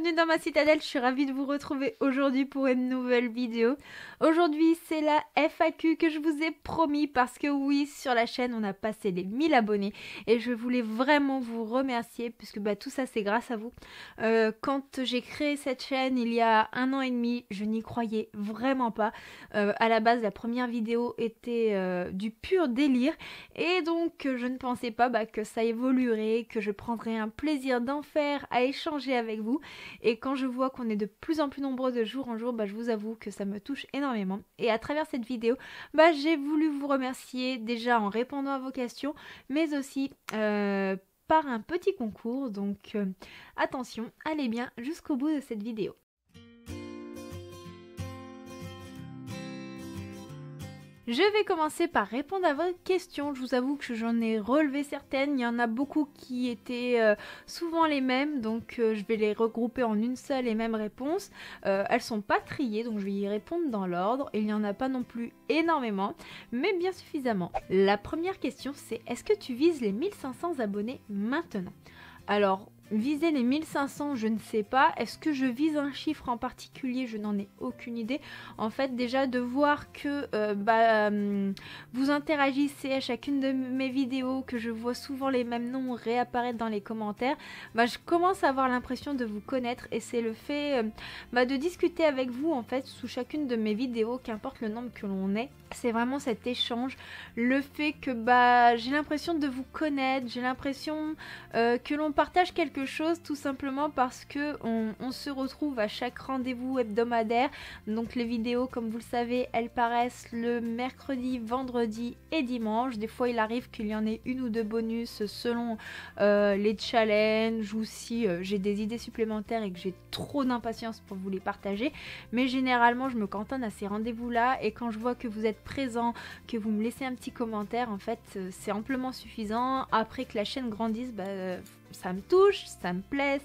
Bienvenue dans ma citadelle, je suis ravie de vous retrouver aujourd'hui pour une nouvelle vidéo. Aujourd'hui c'est la FAQ que je vous ai promis parce que oui, sur la chaîne on a passé les 1000 abonnés et je voulais vraiment vous remercier puisque tout ça c'est grâce à vous. Quand j'ai créé cette chaîne il y a 1 an et demi, je n'y croyais vraiment pas. À la base la première vidéo était du pur délire et donc je ne pensais pas que ça évoluerait, que je prendrais un plaisir d'en faire, à échanger avec vous. Et quand je vois qu'on est de plus en plus nombreux de jour en jour, je vous avoue que ça me touche énormément. Et à travers cette vidéo, j'ai voulu vous remercier déjà en répondant à vos questions, mais aussi par un petit concours. Donc attention, allez bien jusqu'au bout de cette vidéo. Je vais commencer par répondre à vos questions. Je vous avoue que j'en ai relevé certaines. Il y en a beaucoup qui étaient souvent les mêmes, donc je vais les regrouper en une seule et même réponse. Elles sont pas triées, donc je vais y répondre dans l'ordre. Il n'y en a pas non plus énormément, mais bien suffisamment. La première question c'est: est-ce que tu vises les 1500 abonnés maintenant? Alors, viser les 1500, je ne sais pas. Est-ce que je vise un chiffre en particulier? Je n'en ai aucune idée. En fait, déjà de voir que vous interagissez à chacune de mes vidéos, que je vois souvent les mêmes noms réapparaître dans les commentaires, je commence à avoir l'impression de vous connaître. Et c'est le fait de discuter avec vous, en fait, sous chacune de mes vidéos, qu'importe le nombre que l'on est. C'est vraiment cet échange, le fait que j'ai l'impression de vous connaître, j'ai l'impression que l'on partage quelque chose tout simplement parce que on se retrouve à chaque rendez-vous hebdomadaire. Donc les vidéos, comme vous le savez, elles paraissent le mercredi, vendredi et dimanche. Des fois il arrive qu'il y en ait une ou deux bonus selon les challenges ou si j'ai des idées supplémentaires et que j'ai trop d'impatience pour vous les partager. Mais généralement je me cantonne à ces rendez-vous là, et quand je vois que vous êtes présent, que vous me laissez un petit commentaire, en fait c'est amplement suffisant. Après que la chaîne grandisse, ça me touche, ça me plaît,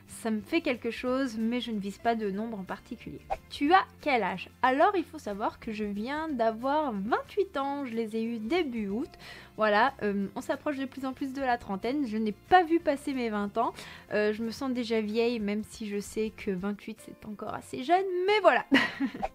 ça me fait quelque chose, mais je ne vise pas de nombre en particulier. Tu as quel âge? Alors il faut savoir que je viens d'avoir 28 ans, je les ai eus début août. Voilà, on s'approche de plus en plus de la trentaine, je n'ai pas vu passer mes 20 ans, je me sens déjà vieille, même si je sais que 28 c'est encore assez jeune, mais voilà.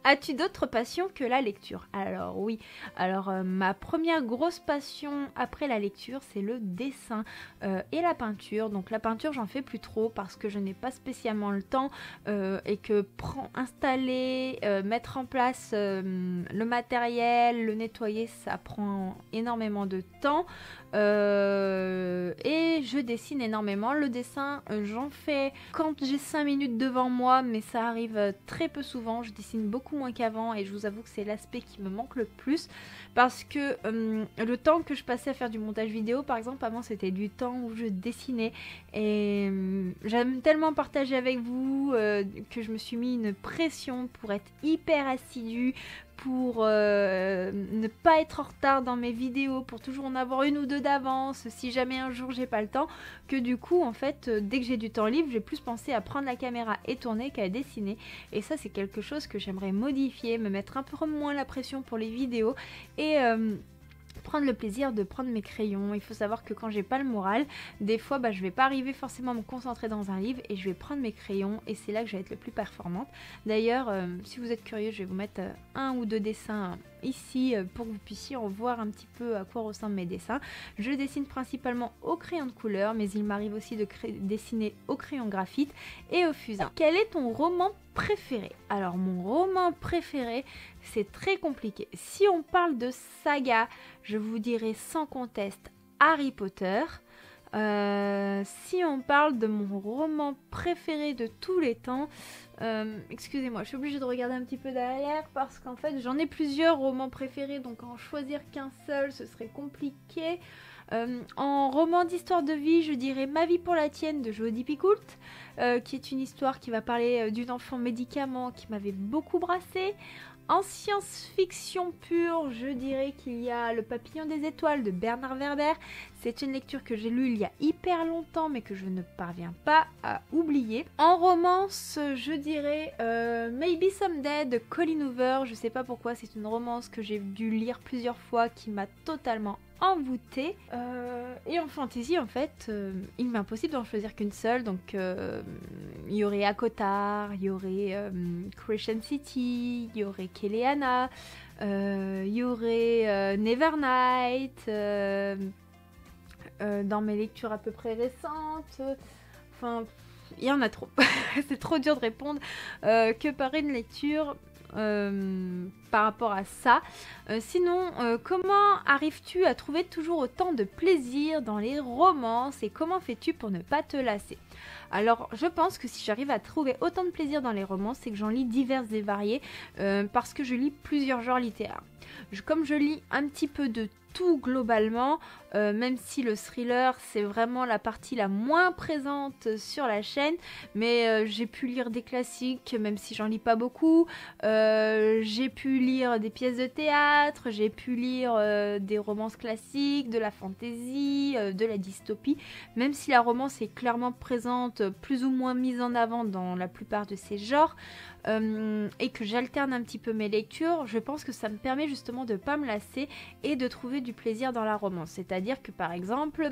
As-tu d'autres passions que la lecture? Alors oui, ma première grosse passion après la lecture c'est le dessin et la peinture. Donc la peinture j'en fais plus trop parce que je n'ai pas spécialement le temps et que installer, mettre en place le matériel, le nettoyer, ça prend énormément de temps et je dessine énormément. Le dessin j'en fais quand j'ai 5 minutes devant moi, mais ça arrive très peu souvent. Je dessine beaucoup moins qu'avant et je vous avoue que c'est l'aspect qui me manque le plus parce que le temps que je passais à faire du montage vidéo par exemple, avant c'était du temps où je dessinais et j'aime tellement partager avec vous que je me suis mis une pression pour être hyper assidue, pour ne pas être en retard dans mes vidéos, pour toujours en avoir une ou deux d'avance si jamais un jour j'ai pas le temps, que du coup en fait dès que j'ai du temps libre j'ai plus pensé à prendre la caméra et tourner qu'à dessiner. Et ça c'est quelque chose que j'aimerais modifier, me mettre un peu moins la pression pour les vidéos et prendre le plaisir de prendre mes crayons. Il faut savoir que quand j'ai pas le moral, des fois je vais pas arriver forcément à me concentrer dans un livre et je vais prendre mes crayons et c'est là que je vais être le plus performante. D'ailleurs si vous êtes curieux, je vais vous mettre un ou deux dessins ici pour que vous puissiez en voir un petit peu à quoi ressemblent mes dessins. Je dessine principalement au crayon de couleur, mais il m'arrive aussi de dessiner au crayon graphite et au fusain. Quel est ton roman préféré? Alors mon roman préféré, c'est très compliqué. Si on parle de saga, je vous dirais sans conteste Harry Potter. Si on parle de mon roman préféré de tous les temps, excusez-moi, je suis obligée de regarder un petit peu derrière parce qu'en fait j'en ai plusieurs romans préférés, donc en choisir qu'un seul ce serait compliqué. En roman d'histoire de vie, je dirais Ma vie pour la tienne de Jodi Picoult, qui est une histoire qui va parler d'une enfant médicament qui m'avait beaucoup brassée. En science-fiction pure, je dirais qu'il y a Le Papillon des étoiles de Bernard Werber. C'est une lecture que j'ai lue il y a hyper longtemps mais que je ne parviens pas à oublier. En romance, je dirais Maybe Someday de Colleen Hoover. Je sais pas pourquoi, c'est une romance que j'ai dû lire plusieurs fois qui m'a totalement envoûtée. Et en fantasy, en fait, il m'est impossible d'en choisir qu'une seule. Donc, il y aurait Akotar, il y aurait Crescent City, il y aurait Keleana, il y aurait Nevernight. Dans mes lectures à peu près récentes, enfin, il y en a trop. C'est trop dur de répondre que par une lecture par rapport à ça. Sinon, comment arrives-tu à trouver toujours autant de plaisir dans les romances et comment fais-tu pour ne pas te lasser? Alors, je pense que si j'arrive à trouver autant de plaisir dans les romances, c'est que j'en lis diverses et variées parce que je lis plusieurs genres littéraires. Comme je lis un petit peu de tout globalement, même si le thriller c'est vraiment la partie la moins présente sur la chaîne, mais j'ai pu lire des classiques même si j'en lis pas beaucoup, j'ai pu lire des pièces de théâtre, j'ai pu lire des romances classiques, de la fantasy, de la dystopie, même si la romance est clairement présente, plus ou moins mise en avant dans la plupart de ces genres. Et que j'alterne un petit peu mes lectures, je pense que ça me permet justement de ne pas me lasser et de trouver du plaisir dans la romance. C'est-à-dire que par exemple,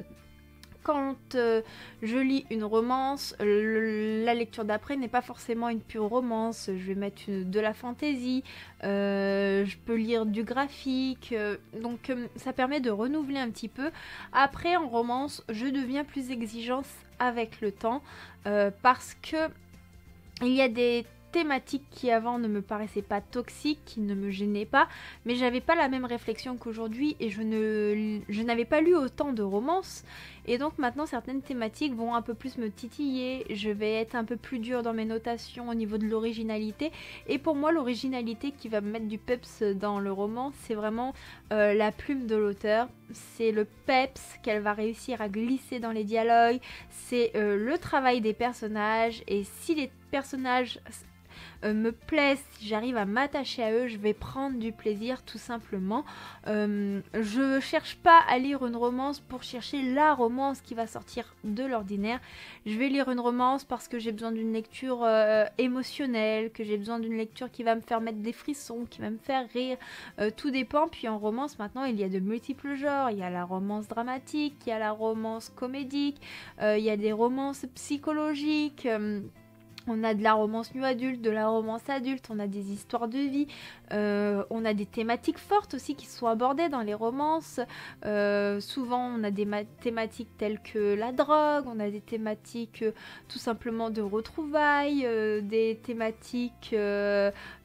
quand je lis une romance, la lecture d'après n'est pas forcément une pure romance, je vais mettre de la fantaisie, je peux lire du graphique, donc ça permet de renouveler un petit peu. Après en romance, je deviens plus exigeante avec le temps parce que il y a des thématiques qui avant ne me paraissaient pas toxiques, qui ne me gênaient pas, mais j'avais pas la même réflexion qu'aujourd'hui et je n'avais pas lu autant de romances et donc maintenant certaines thématiques vont un peu plus me titiller, je vais être un peu plus dure dans mes notations au niveau de l'originalité et pour moi l'originalité qui va me mettre du peps dans le roman c'est vraiment la plume de l'auteur, c'est le peps qu'elle va réussir à glisser dans les dialogues, c'est le travail des personnages et si les personnages me plaisent, si j'arrive à m'attacher à eux, je vais prendre du plaisir tout simplement. Je cherche pas à lire une romance pour chercher la romance qui va sortir de l'ordinaire. Je vais lire une romance parce que j'ai besoin d'une lecture émotionnelle, que j'ai besoin d'une lecture qui va me faire mettre des frissons, qui va me faire rire. Tout dépend. Puis en romance maintenant il y a de multiples genres. Il y a la romance dramatique, il y a la romance comédique, il y a des romances psychologiques. On a de la romance new adulte, de la romance adulte, on a des histoires de vie, on a des thématiques fortes aussi qui sont abordées dans les romances. Souvent on a des thématiques telles que la drogue, on a des thématiques tout simplement de retrouvailles, des thématiques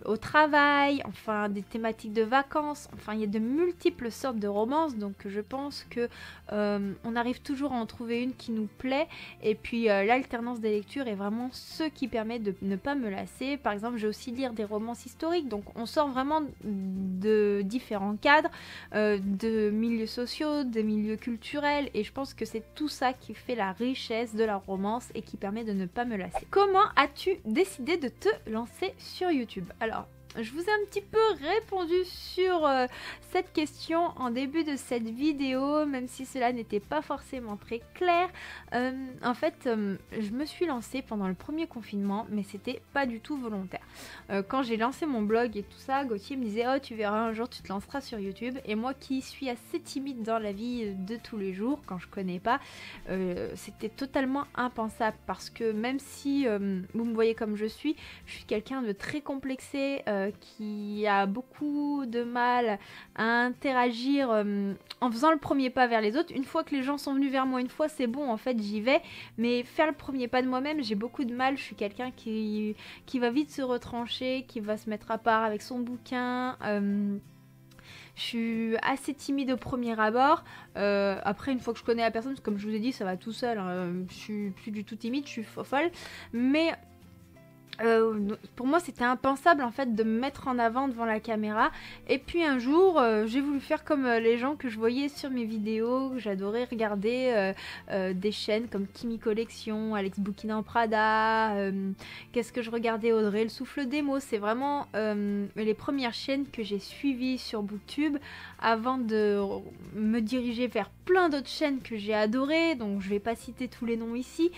au travail, enfin des thématiques de vacances, enfin il y a de multiples sortes de romances donc je pense que on arrive toujours à en trouver une qui nous plaît et puis l'alternance des lectures est vraiment ce qui permet de ne pas me lasser. Par exemple, je vais aussi lire des romances historiques, donc on sort vraiment de différents cadres, de milieux sociaux, de milieux culturels, et je pense que c'est tout ça qui fait la richesse de la romance et qui permet de ne pas me lasser. Comment as-tu décidé de te lancer sur YouTube? Alors, je vous ai un petit peu répondu sur cette question en début de cette vidéo, même si cela n'était pas forcément très clair. En fait, je me suis lancée pendant le premier confinement, mais c'était pas du tout volontaire. Quand j'ai lancé mon blog et tout ça, Gauthier me disait « Oh, tu verras, un jour tu te lanceras sur YouTube ». Et moi qui suis assez timide dans la vie de tous les jours, quand je connais pas, c'était totalement impensable parce que même si vous me voyez comme je suis quelqu'un de très complexé, qui a beaucoup de mal à interagir en faisant le premier pas vers les autres. Une fois que les gens sont venus vers moi une fois, c'est bon, en fait j'y vais, mais faire le premier pas de moi-même, j'ai beaucoup de mal. Je suis quelqu'un qui va vite se retrancher, qui va se mettre à part avec son bouquin. Je suis assez timide au premier abord. Après, une fois que je connais la personne, comme je vous ai dit, ça va tout seul, hein. Je suis plus du tout timide, je suis folle, mais Pour moi c'était impensable en fait de me mettre en avant devant la caméra. Et puis un jour j'ai voulu faire comme les gens que je voyais sur mes vidéos, que j'adorais regarder, des chaînes comme Kimi Collection, Alex Boukina en Prada, qu'est-ce que je regardais, Audrey le Souffle des mots. C'est vraiment les premières chaînes que j'ai suivies sur Booktube avant de me diriger vers plein d'autres chaînes que j'ai adorées, donc je vais pas citer tous les noms ici.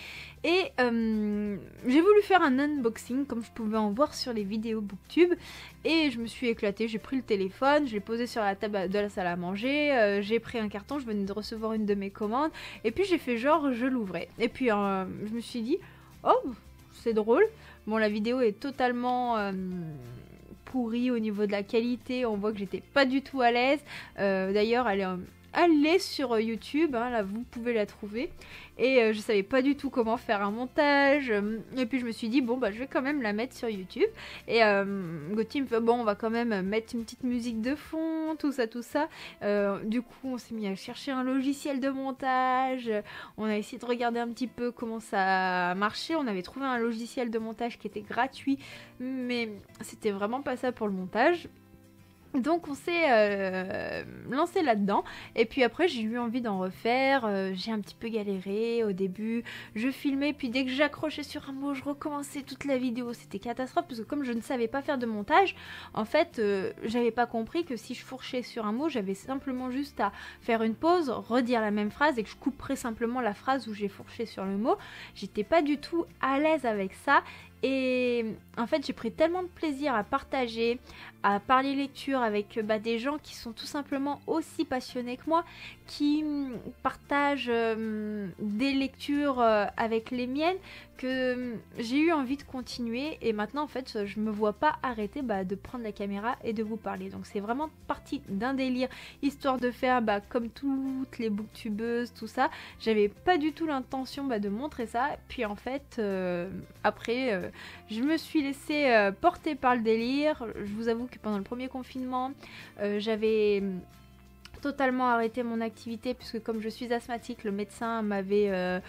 Et j'ai voulu faire un unboxing comme je pouvais en voir sur les vidéos Booktube, et je me suis éclatée. J'ai pris le téléphone, je l'ai posé sur la table de la salle à manger, j'ai pris un carton, je venais de recevoir une de mes commandes, et puis j'ai fait genre je l'ouvrais. Et puis je me suis dit, oh c'est drôle. Bon, la vidéo est totalement pourrie au niveau de la qualité, on voit que j'étais pas du tout à l'aise. D'ailleurs elle est sur YouTube, hein, là vous pouvez la trouver. Et je savais pas du tout comment faire un montage. Et puis je me suis dit, bon bah je vais quand même la mettre sur YouTube. Et Gauthier me fait, bon on va quand même mettre une petite musique de fond, tout ça, tout ça. Du coup on s'est mis à chercher un logiciel de montage. On a essayé de regarder un petit peu comment ça marchait. On avait trouvé un logiciel de montage qui était gratuit, mais c'était vraiment pas ça pour le montage. Donc on s'est lancé là-dedans, et puis après j'ai eu envie d'en refaire. J'ai un petit peu galéré au début, je filmais, puis dès que j'accrochais sur un mot je recommençais toute la vidéo. C'était catastrophe parce que comme je ne savais pas faire de montage, en fait j'avais pas compris que si je fourchais sur un mot, j'avais simplement juste à faire une pause, redire la même phrase, et que je couperais simplement la phrase où j'ai fourché sur le mot. J'étais pas du tout à l'aise avec ça. Et en fait j'ai pris tellement de plaisir à partager, à parler lecture avec des gens qui sont tout simplement aussi passionnés que moi, qui partagent des lectures avec les miennes, que j'ai eu envie de continuer. Et maintenant en fait je me vois pas arrêter de prendre la caméra et de vous parler. Donc c'est vraiment parti d'un délire, histoire de faire comme toutes les booktubeuses, tout ça. J'avais pas du tout l'intention de montrer ça. Puis en fait après je me suis laissée porter par le délire. Je vous avoue que pendant le premier confinement, j'avais totalement arrêté mon activité, puisque comme je suis asthmatique, le médecin m'avait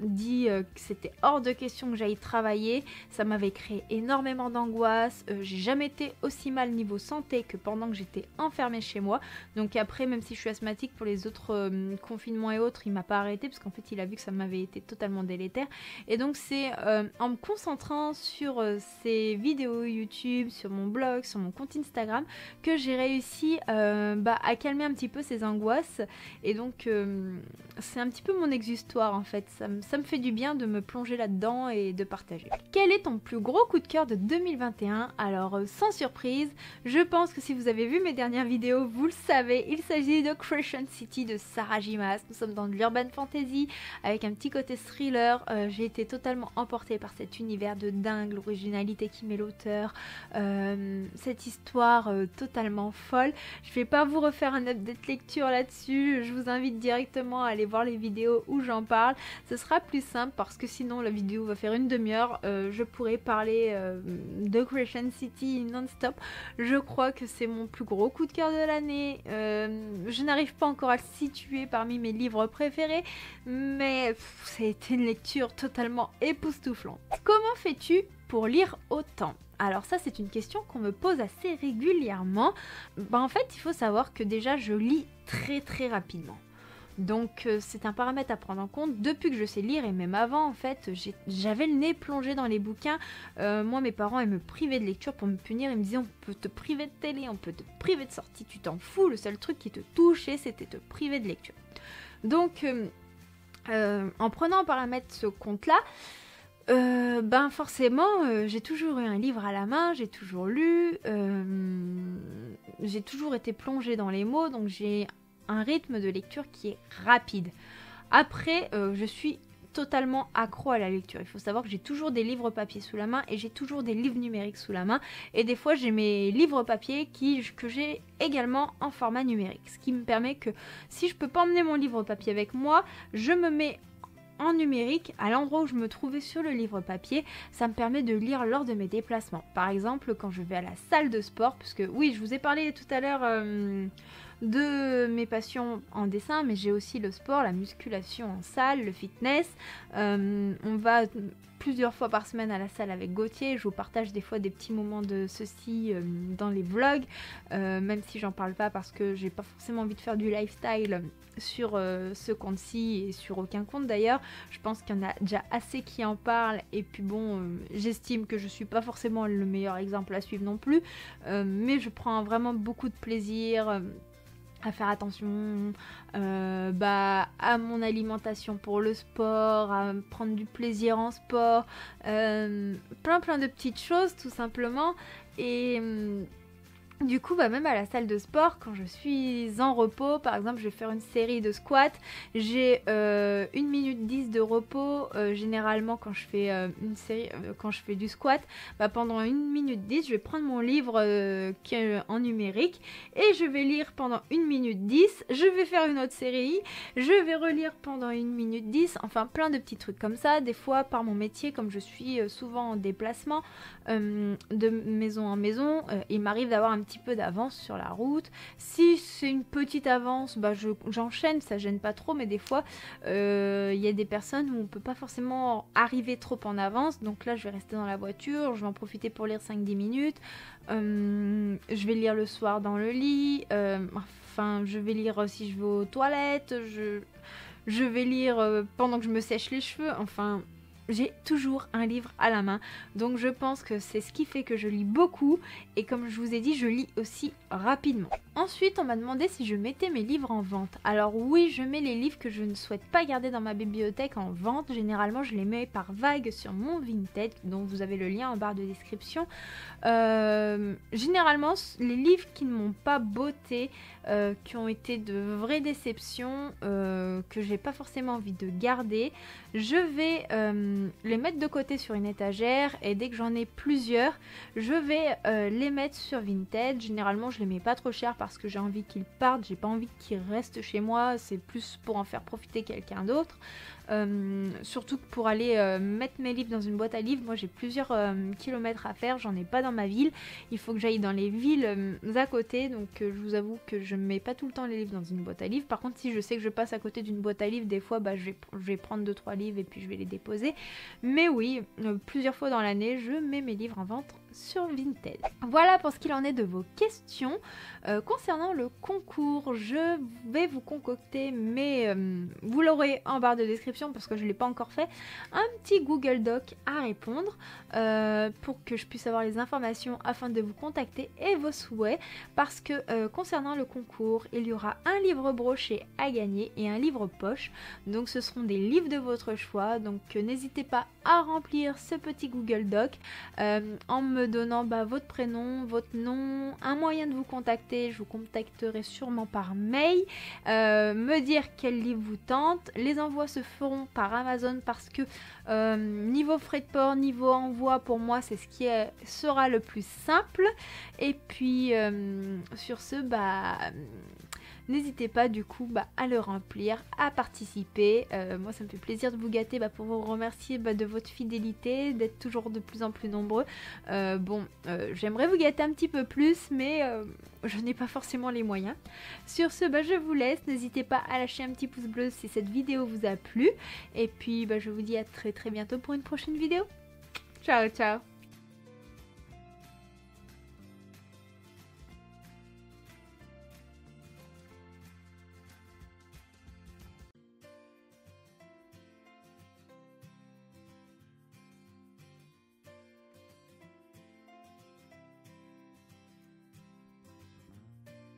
dit que c'était hors de question que j'aille travailler. Ça m'avait créé énormément d'angoisse. J'ai jamais été aussi mal niveau santé que pendant que j'étais enfermée chez moi. Donc après, même si je suis asthmatique, pour les autres confinements et autres, il m'a pas arrêté, parce qu'en fait il a vu que ça m'avait été totalement délétère. Et donc c'est en me concentrant sur ces vidéos YouTube, sur mon blog, sur mon compte Instagram, que j'ai réussi à calmer un petit peu ces angoisses. Et donc c'est un petit peu mon exutoire en fait. Ça me fait du bien de me plonger là-dedans et de partager. Quel est ton plus gros coup de cœur de 2021? Alors sans surprise, je pense que si vous avez vu mes dernières vidéos, vous le savez, il s'agit de Crescent City de Sarah J. Maas. Nous sommes dans de l'urban fantasy avec un petit côté thriller. J'ai été totalement emportée par cet univers de dingue, l'originalité qui met l'auteur, cette histoire totalement folle. Je vais pas vous refaire un update lecture là-dessus, je vous invite directement à aller voir les vidéos où j'en parle. Ce sera plus simple parce que sinon la vidéo va faire une demi-heure. Je pourrais parler de Crescent City non-stop. Je crois que c'est mon plus gros coup de cœur de l'année. Je n'arrive pas encore à le situer parmi mes livres préférés, mais ça a été une lecture totalement époustouflante. Comment fais-tu pour lire autant? Alors ça c'est une question qu'on me pose assez régulièrement. En fait il faut savoir que déjà je lis très très rapidement. Donc c'est un paramètre à prendre en compte. Depuis que je sais lire, et même avant en fait, j'avais le nez plongé dans les bouquins. Moi mes parents ils me privaient de lecture pour me punir. Ils me disaient on peut te priver de télé, on peut te priver de sortie, tu t'en fous. Le seul truc qui te touchait c'était te priver de lecture. Donc en prenant en paramètre ce compte là, forcément j'ai toujours eu un livre à la main, j'ai toujours lu, j'ai toujours été plongée dans les mots, donc j'ai un rythme de lecture qui est rapide. Après je suis totalement accro à la lecture. Il faut savoir que j'ai toujours des livres papier sous la main et j'ai toujours des livres numériques sous la main, et des fois j'ai mes livres papier que j'ai également en format numérique, ce qui me permet que si je peux pas emmener mon livre papier avec moi, je me mets en numérique à l'endroit où je me trouvais sur le livre papier. Ça me permet de lire lors de mes déplacements. Par exemple quand je vais à la salle de sport, puisque oui je vous ai parlé tout à l'heure de mes passions en dessin, mais j'ai aussi le sport, la musculation en salle, le fitness. On va plusieurs fois par semaine à la salle avec Gauthier. Je vous partage des fois des petits moments de ceci dans les vlogs, même si j'en parle pas parce que j'ai pas forcément envie de faire du lifestyle sur ce compte-ci et sur aucun compte d'ailleurs. Je pense qu'il y en a déjà assez qui en parlent et puis bon, j'estime que je suis pas forcément le meilleur exemple à suivre non plus, mais je prends vraiment beaucoup de plaisir à faire attention à mon alimentation pour le sport, à prendre du plaisir en sport, plein de petites choses tout simplement. Et du coup, même à la salle de sport, quand je suis en repos, par exemple, je vais faire une série de squats, j'ai 1 minute 10 de repos, généralement quand je fais une série, quand je fais du squat, pendant 1 minute 10, je vais prendre mon livre qui est en numérique et je vais lire pendant 1 minute 10, je vais faire une autre série, je vais relire pendant 1 minute 10, enfin plein de petits trucs comme ça. Des fois, par mon métier, comme je suis souvent en déplacement de maison en maison, il m'arrive d'avoir un petit peu d'avance sur la route. Si c'est une petite avance, j'enchaîne, ça gêne pas trop, mais des fois il y a des personnes où on peut pas forcément arriver trop en avance, donc là je vais rester dans la voiture, je vais en profiter pour lire 5-10 minutes, je vais lire le soir dans le lit, je vais lire si je vais aux toilettes, je vais lire pendant que je me sèche les cheveux, enfin j'ai toujours un livre à la main, donc je pense que c'est ce qui fait que je lis beaucoup et comme je vous ai dit, je lis aussi rapidement. Ensuite, on m'a demandé si je mettais mes livres en vente. Alors oui, je mets les livres que je ne souhaite pas garder dans ma bibliothèque en vente. Généralement, je les mets par vague sur mon Vinted, dont vous avez le lien en barre de description. Généralement, les livres qui ne m'ont pas botté, qui ont été de vraies déceptions, que j'ai pas forcément envie de garder, je vais les mettre de côté sur une étagère et dès que j'en ai plusieurs, je vais les mettre sur Vinted. Généralement, je les mets pas trop cher parce que j'ai envie qu'ils partent, j'ai pas envie qu'ils restent chez moi, c'est plus pour en faire profiter quelqu'un d'autre. Surtout que pour aller mettre mes livres dans une boîte à livres, moi j'ai plusieurs kilomètres à faire, j'en ai pas dans ma ville, il faut que j'aille dans les villes à côté, donc je vous avoue que je mets pas tout le temps les livres dans une boîte à livres. Par contre, si je sais que je passe à côté d'une boîte à livres, des fois je vais prendre 2-3 livres et puis je vais les déposer. Mais oui, plusieurs fois dans l'année, je mets mes livres en vente sur Vinted. Voilà pour ce qu'il en est de vos questions. Concernant le concours, je vais vous concocter, mais vous l'aurez en barre de description parce que je ne l'ai pas encore fait, un petit Google Doc à répondre pour que je puisse avoir les informations afin de vous contacter et vos souhaits, parce que concernant le concours, il y aura un livre broché à gagner et un livre poche, donc ce seront des livres de votre choix, donc n'hésitez pas à remplir ce petit Google Doc en me donnant votre prénom, votre nom, un moyen de vous contacter. Je vous contacterai sûrement par mail, me dire quel livre vous tente. Les envois se feront par Amazon parce que niveau frais de port, niveau envoi, pour moi c'est ce qui sera le plus simple. Et puis sur ce, n'hésitez pas du coup à le remplir, à participer. Moi ça me fait plaisir de vous gâter pour vous remercier de votre fidélité, d'être toujours de plus en plus nombreux. J'aimerais vous gâter un petit peu plus, mais je n'ai pas forcément les moyens. Sur ce, je vous laisse. N'hésitez pas à lâcher un petit pouce bleu si cette vidéo vous a plu. Et puis je vous dis à très bientôt pour une prochaine vidéo. Ciao ciao.